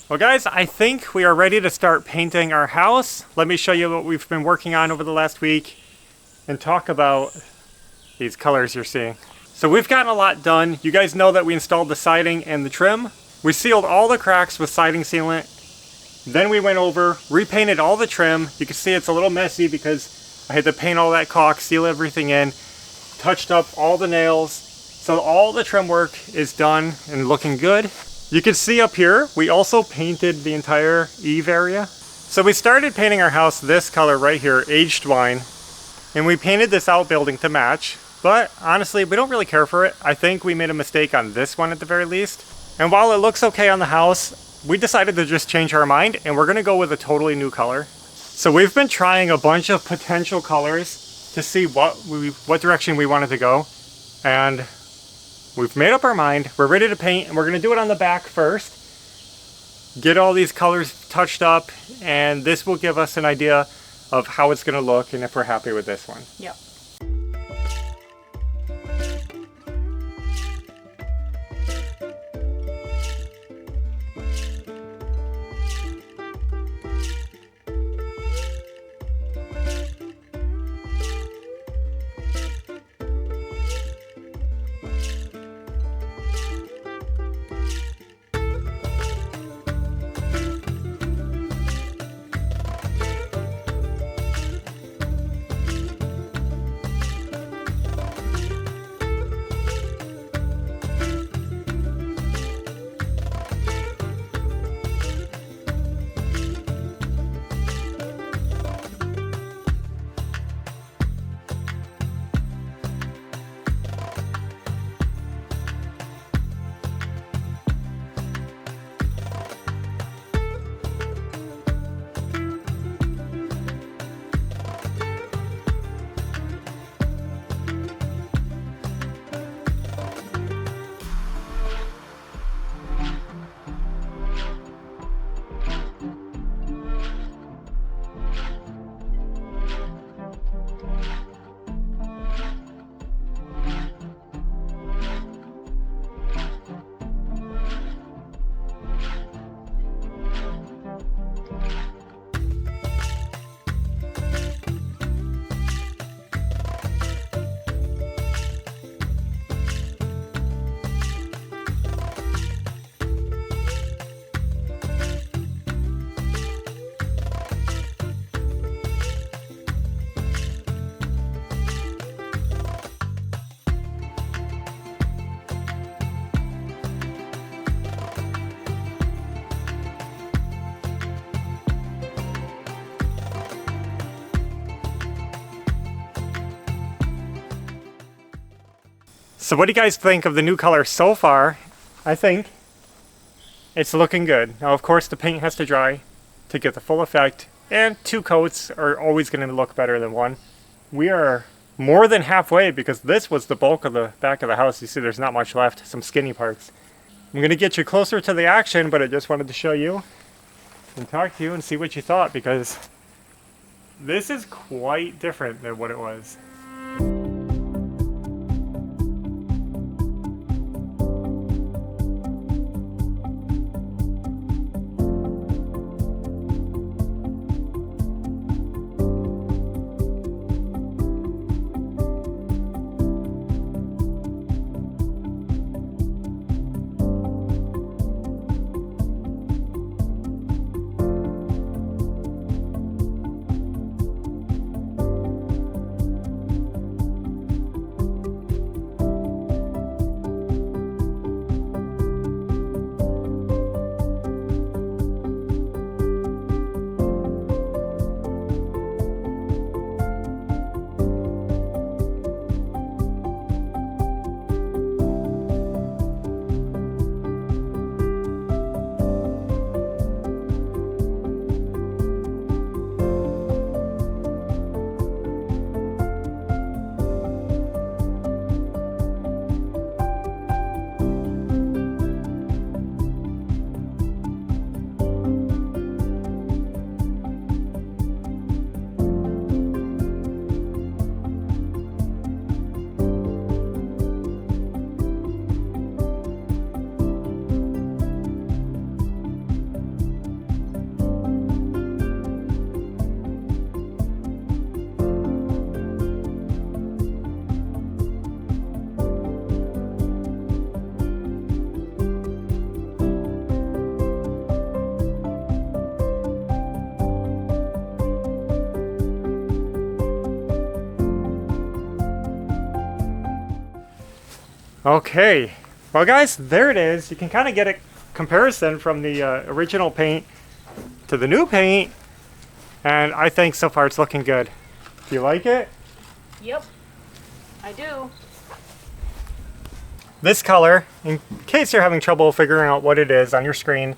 Well guys, I think we are ready to start painting our house. Let me show you what we've been working on over the last week and talk about these colors you're seeing. So we've gotten a lot done. You guys know that we installed the siding and the trim. We sealed all the cracks with siding sealant. Then we went over, repainted all the trim. You can see it's a little messy because I had to paint all that caulk, seal everything in, touched up all the nails. So all the trim work is done and looking good. You can see up here, we also painted the entire eave area. So we started painting our house this color right here, aged wine, and we painted this outbuilding to match. But honestly, we don't really care for it. I think we made a mistake on this one at the very least. And while it looks okay on the house, we decided to just change our mind and we're gonna go with a totally new color. So we've been trying a bunch of potential colors to see what direction we wanted to go. And we've made up our mind. We're ready to paint and we're gonna do it on the back first. Get all these colors touched up, and this will give us an idea of how it's gonna look and if we're happy with this one. Yep. So what do you guys think of the new color so far? I think it's looking good. Now of course the paint has to dry to get the full effect, and 2 coats are always going to look better than 1. We are more than halfway because this was the bulk of the back of the house. You see there's not much left, some skinny parts. I'm going to get you closer to the action, but I just wanted to show you and talk to you and see what you thought, because this is quite different than what it was. Okay, well guys, there it is. You can kind of get a comparison from the original paint to the new paint, and I think so far it's looking good. Do you like it? Yep, I do. This color, in case you're having trouble figuring out what it is on your screen,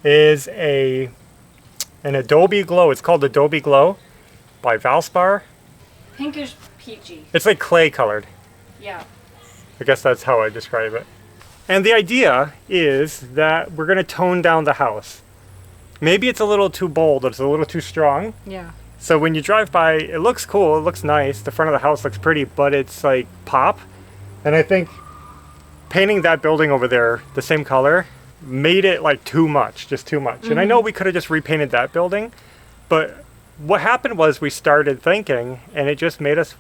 is an Adobe Glow. It's called Adobe Glow by Valspar. Pinkish peachy. It's like clay colored. Yeah. I guess that's how I describe it. And the idea is that we're going to tone down the house. Maybe it's a little too bold, it's a little too strong. Yeah. So when you drive by, it looks cool, it looks nice, the front of the house looks pretty, but it's like pop. And I think painting that building over there the same color made it like too much, just too much. And I know we could have just repainted that building, but what happened was we started thinking, and it just made us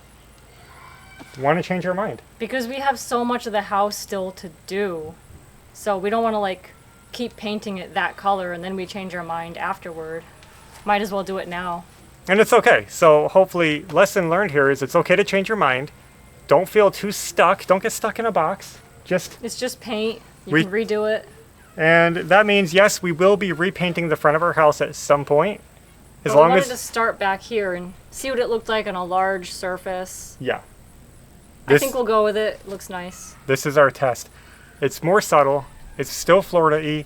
want to change our mind. Because we have so much of the house still to do. So we don't want to like keep painting it that color and then we change our mind afterward. Might as well do it now. And it's okay. So hopefully, lesson learned here is it's okay to change your mind. Don't feel too stuck. Don't get stuck in a box. It's just paint. You can redo it. And that means, yes, we will be repainting the front of our house at some point. As long as we wanted to start back here and see what it looked like on a large surface. Yeah. I think we'll go with it. It looks nice. This is our test. It's more subtle. It's still Florida-y.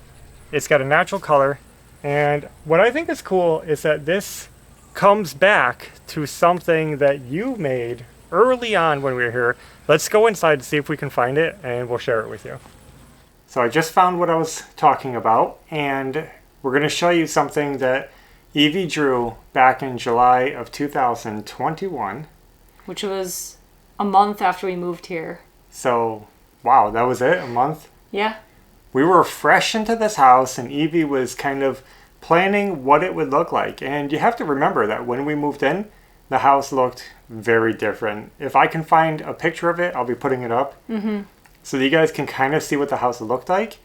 It's got a natural color. And what I think is cool is that this comes back to something that you made early on when we were here. Let's go inside and see if we can find it, and we'll share it with you. So I just found what I was talking about, and we're going to show you something that Evie drew back in July of 2021. Which was a month after we moved here. So, wow, that was it? A month? Yeah. We were fresh into this house, and Evie was kind of planning what it would look like. And you have to remember that when we moved in, the house looked very different. If I can find a picture of it, I'll be putting it up. So that you guys can kind of see what the house looked like.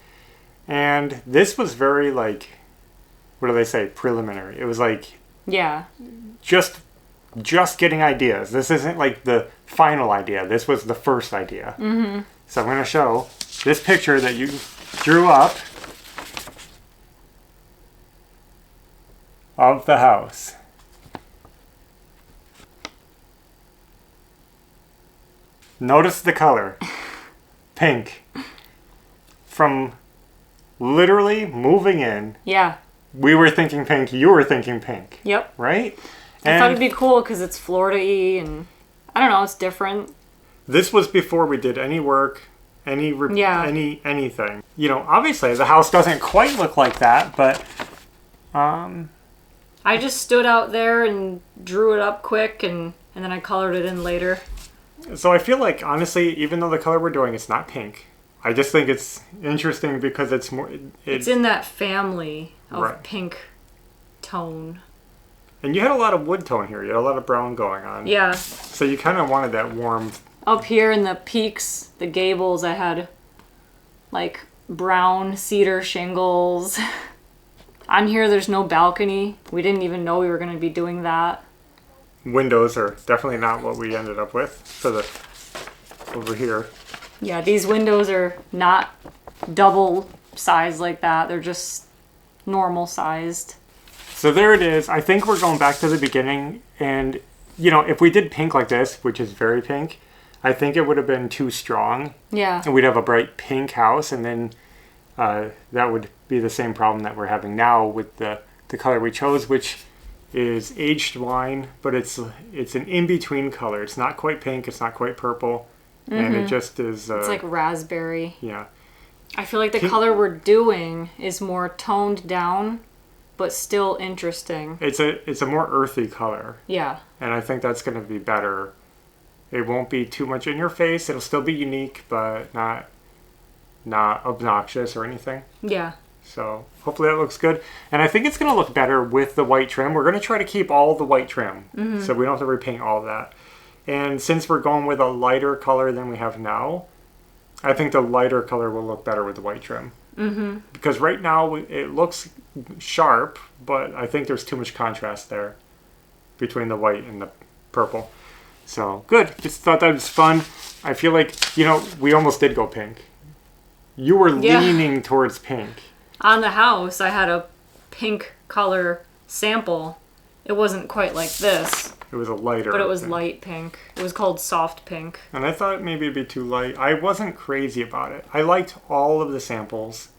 And this was very, like, what do they say? Preliminary. It was like... Yeah. Just getting ideas. This isn't like the final idea. This was the first idea. So I'm going to show this picture that you drew up of the house. Notice the color. Pink. From literally moving in. Yeah. We were thinking pink. You were thinking pink. Yep. Right? I thought it'd be cool because it's Florida-y and I don't know, it's different. This was before we did any work, anything. You know, obviously the house doesn't quite look like that, but I just stood out there and drew it up quick and then I colored it in later. So I feel like, honestly, even though the color we're doing, it's not pink. I just think it's interesting because it's more... It's in that family of pink tone. And you had a lot of wood tone here. You had a lot of brown going on. Yeah. So you kind of wanted that warm... Up here in the peaks, the gables, I had like brown cedar shingles. On here, there's no balcony. We didn't even know we were going to be doing that. Windows are definitely not what we ended up with for the over here. Yeah, these windows are not double sized like that. They're just normal sized. So there it is. I think we're going back to the beginning. And, you know, if we did pink like this, which is very pink, I think it would have been too strong. Yeah. And we'd have a bright pink house. And then that would be the same problem that we're having now with the color we chose, which is aged wine. But it's an in-between color. It's not quite pink. It's not quite purple. And it just is... it's like raspberry. Yeah. I feel like the color we're doing is more toned down, but still interesting. It's a more earthy color. Yeah. And I think that's going to be better. It won't be too much in your face. It'll still be unique, but not obnoxious or anything. Yeah. So hopefully that looks good. And I think it's going to look better with the white trim. We're going to try to keep all the white trim, so we don't have to repaint all of that. And since we're going with a lighter color than we have now, I think the lighter color will look better with the white trim. Because right now it looks sharp, but I think there's too much contrast there between the white and the purple. So, good. Just thought that was fun. I feel like, we almost did go pink. You were leaning towards pink. On the house, I had a pink color sample. It wasn't quite like this. It was a lighter. But it was pink. light pink. It was called soft pink. And I thought maybe it'd be too light. I wasn't crazy about it. I liked all of the samples.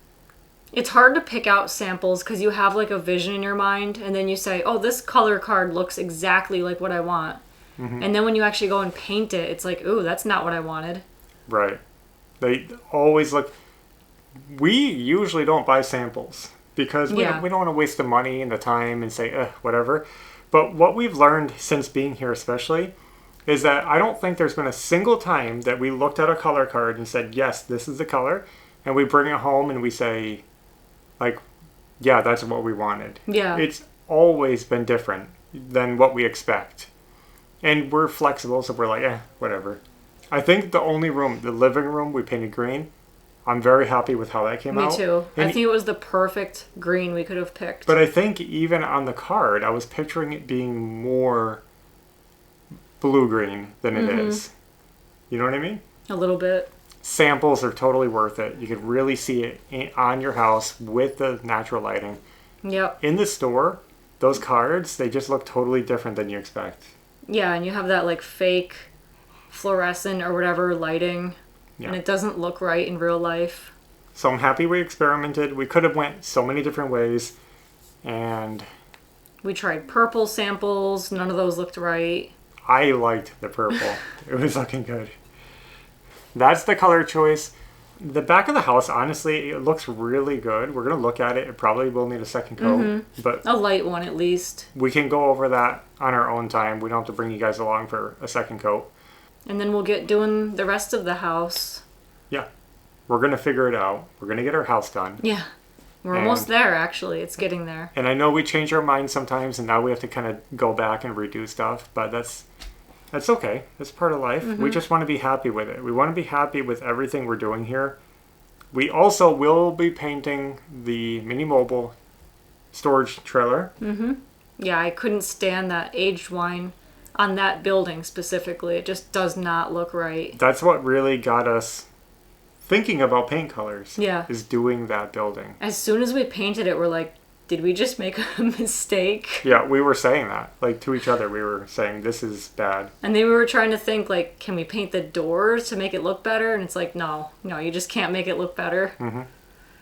It's hard to pick out samples because you have like a vision in your mind and then you say, oh, this color card looks exactly like what I want. Mm-hmm. And then when you actually go and paint it, it's like, ooh, that's not what I wanted. Right. They always look... We usually don't buy samples because we don't want to waste the money and the time and say, whatever. But what we've learned since being here especially is that I don't think there's been a single time that we looked at a color card and said, yes, this is the color. And we bring it home and we say... like, yeah, that's what we wanted. Yeah. It's always been different than what we expect. And we're flexible, so we're like, whatever. I think the only room, the living room, we painted green. I'm very happy with how that came out. Me too. And I think it was the perfect green we could have picked. But I think even on the card, I was picturing it being more blue-green than it is. You know what I mean? A little bit. Samples are totally worth it. You can really see it on your house with the natural lighting. Yep. In the store, those cards, they just look totally different than you expect. Yeah, and you have that like fake fluorescent or whatever lighting, and it doesn't look right in real life. So I'm happy we experimented. We could have went so many different ways, and... we tried purple samples. None of those looked right. I liked the purple. It was looking good. That's the color choice. The back of the house, honestly, it looks really good. We're going to look at it. It probably will need a second coat. But a light one at least. We can go over that on our own time. We don't have to bring you guys along for a second coat. And then we'll get doing the rest of the house. Yeah. We're going to figure it out. We're going to get our house done. Yeah. We're almost there, actually. It's getting there. And I know we change our minds sometimes, and now we have to kind of go back and redo stuff. But that's okay. It's part of life. We just want to be happy with it. We want to be happy with everything we're doing here. We also will be painting the mini mobile storage trailer. Yeah, I couldn't stand that aged wine on that building specifically. It just does not look right. That's what really got us thinking about paint colors. Yeah. Is doing that building. As soon as we painted it, we're like, did we just make a mistake? Yeah, we were saying that. Like, to each other, we were saying, this is bad. And then we were trying to think, like, can we paint the doors to make it look better? And it's like, no, you just can't make it look better.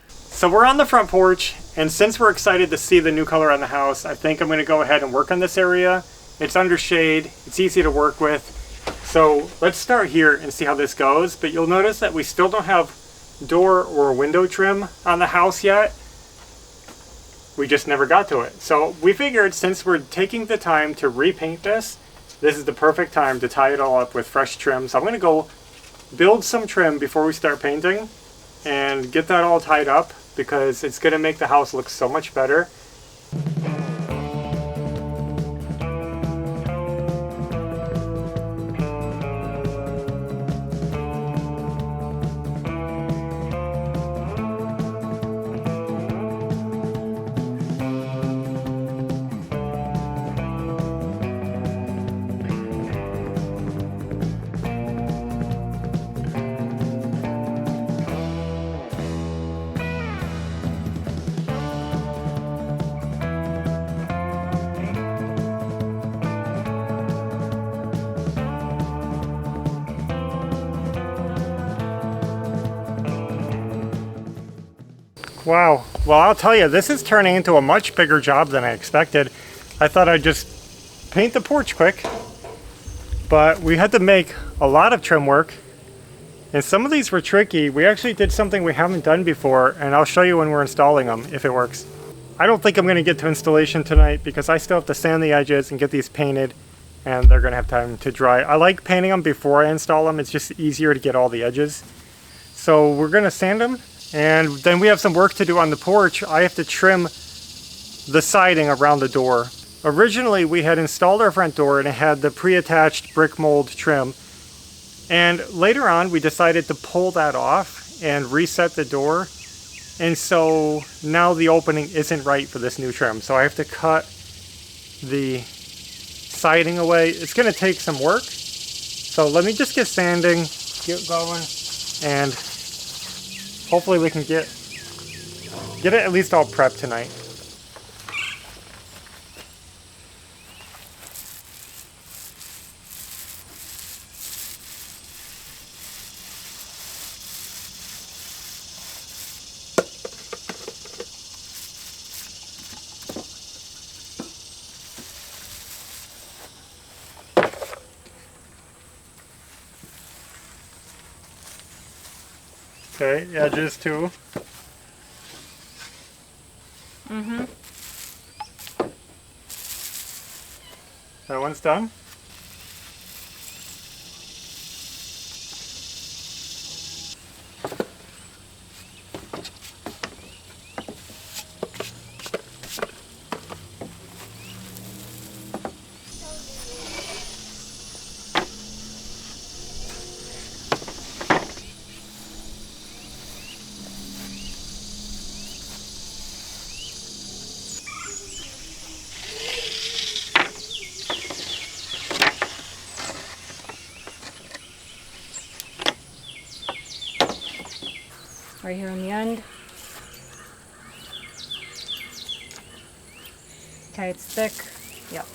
So we're on the front porch, and since we're excited to see the new color on the house, I think I'm going to go ahead and work on this area. It's under shade. It's easy to work with. So let's start here and see how this goes. But you'll notice that we still don't have door or window trim on the house yet. We just never got to it. So we figured since we're taking the time to repaint this, this is the perfect time to tie it all up with fresh trim. So I'm going to go build some trim before we start painting and get that all tied up because it's going to make the house look so much better. Wow. Well, I'll tell you, this is turning into a much bigger job than I expected. I thought I'd just paint the porch quick, but we had to make a lot of trim work, and some of these were tricky. We actually did something we haven't done before, and I'll show you when we're installing them, if it works. I don't think I'm going to get to installation tonight because I still have to sand the edges and get these painted, and they're going to have time to dry. I like painting them before I install them. It's just easier to get all the edges. So we're going to sand them. And then we have some work to do on the porch. I have to trim the siding around the door. Originally, we had installed our front door and it had the pre-attached brick mold trim. And later on, we decided to pull that off and reset the door. And so now the opening isn't right for this new trim. So I have to cut the siding away. It's going to take some work, So let me just get sanding, get going, and hopefully we can get it at least all prepped tonight. Okay, edges too. Mm-hmm. That one's done. Right here on the end. Okay, it's thick. Yep.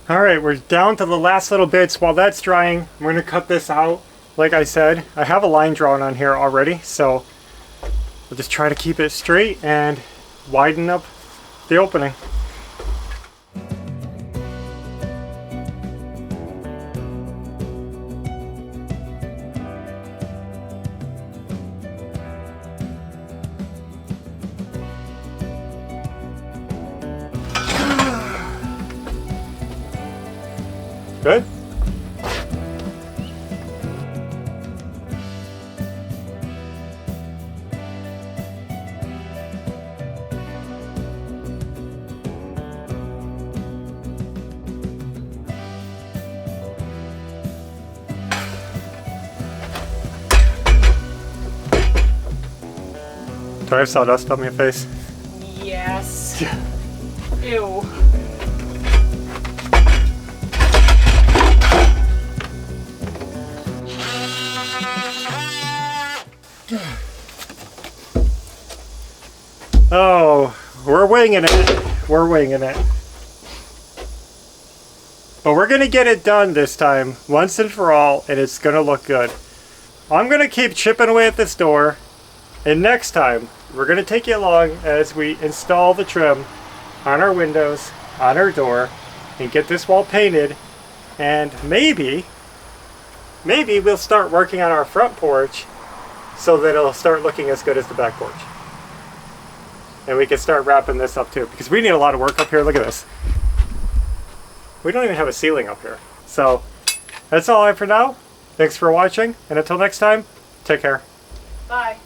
All right, we're down to the last little bits. While that's drying, I'm going to cut this out. Like I said, I have a line drawn on here already, so we'll just try to keep it straight and widen up the opening. Good? Do I have sawdust on my face? Yes. Ew. Oh, we're winging it. We're winging it. But we're going to get it done this time, once and for all, and it's going to look good. I'm going to keep chipping away at this door, and next time, we're going to take you along as we install the trim on our windows, on our door, and get this wall painted, and maybe we'll start working on our front porch so that it'll start looking as good as the back porch. And we can start wrapping this up too, because we need a lot of work up here. Look at this. We don't even have a ceiling up here. So that's all I have for now. Thanks for watching, and until next time, take care. Bye.